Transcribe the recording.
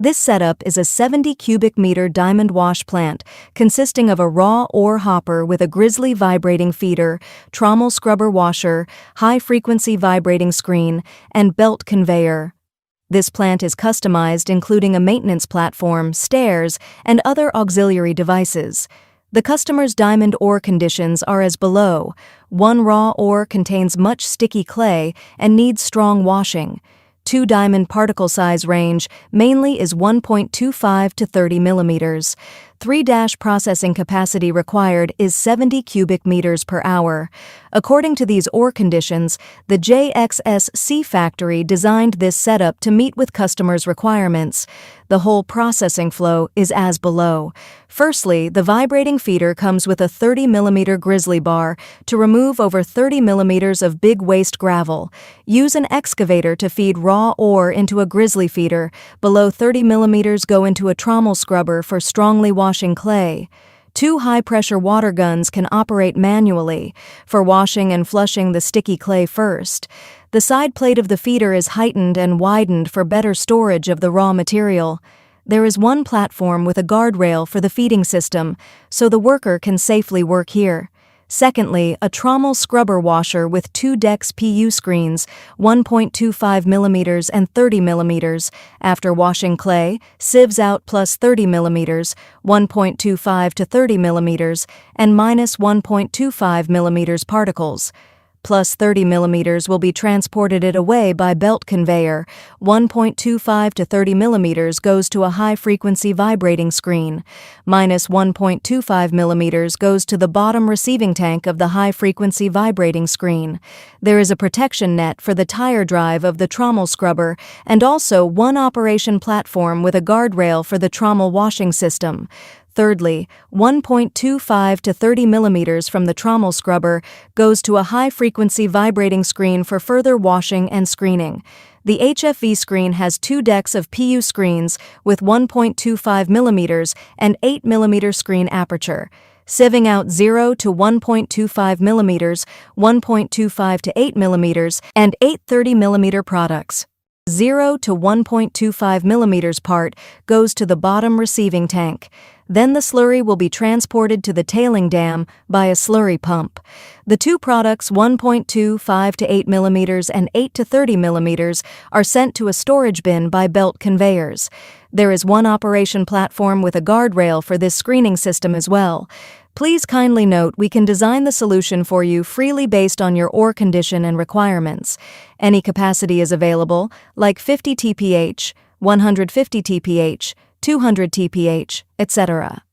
This setup is a 70 cubic meter diamond wash plant consisting of a raw ore hopper with a grizzly vibrating feeder, trommel scrubber washer, high-frequency vibrating screen, and belt conveyor. This plant is customized, including a maintenance platform, stairs, and other auxiliary devices. The customer's diamond ore conditions are as below. 1 raw ore contains much sticky clay and needs strong washing. 2 diamond particle size range mainly is 1.25 to 30 millimeters. 3 processing capacity required is 70 cubic meters per hour. According to these ore conditions, the JXSC factory designed this setup to meet with customers' requirements. The whole processing flow is as below. Firstly, the vibrating feeder comes with a 30 millimeter grizzly bar to remove over 30 millimeters of big waste gravel. Use an excavator to feed raw ore into a grizzly feeder. Below 30 millimeters go into a trommel scrubber for strongly washing clay. 2 high-pressure water guns can operate manually for washing and flushing the sticky clay first. The side plate of the feeder is heightened and widened for better storage of the raw material. There is 1 platform with a guardrail for the feeding system, so the worker can safely work here. Secondly, a trommel scrubber washer with 2 decks PU screens, 1.25 millimeters and 30 millimeters. After washing clay, sieves out plus 30 millimeters, 1.25 to 30 millimeters, and minus 1.25 millimeters particles. Plus 30 millimeters will be transported away by belt conveyor. 1.25 to 30 millimeters goes to a high-frequency vibrating screen. Minus 1.25 millimeters goes to the bottom receiving tank of the high-frequency vibrating screen. There is a protection net for the tire drive of the trommel scrubber and also 1 operation platform with a guardrail for the trommel washing system. Thirdly, 1.25 to 30 millimeters from the trommel scrubber goes to a high-frequency vibrating screen for further washing and screening. The HFV screen has 2 decks of PU screens with 1.25 millimeters and 8 millimeter screen aperture. Sieving out 0 to 1.25 millimeters, 1.25 to 8 millimeters, and 8 30 millimeter products. 0 to 1.25 millimeters part goes to the bottom receiving tank. Then the slurry will be transported to the tailing dam by a slurry pump. The 2 products, 1.25 to 8 millimeters and 8 to 30 millimeters, are sent to a storage bin by belt conveyors. There is 1 operation platform with a guardrail for this screening system as well. Please kindly note we can design the solution for you freely based on your ore condition and requirements. Any capacity is available, like 50 TPH, 150 TPH, 200 TPH, etc.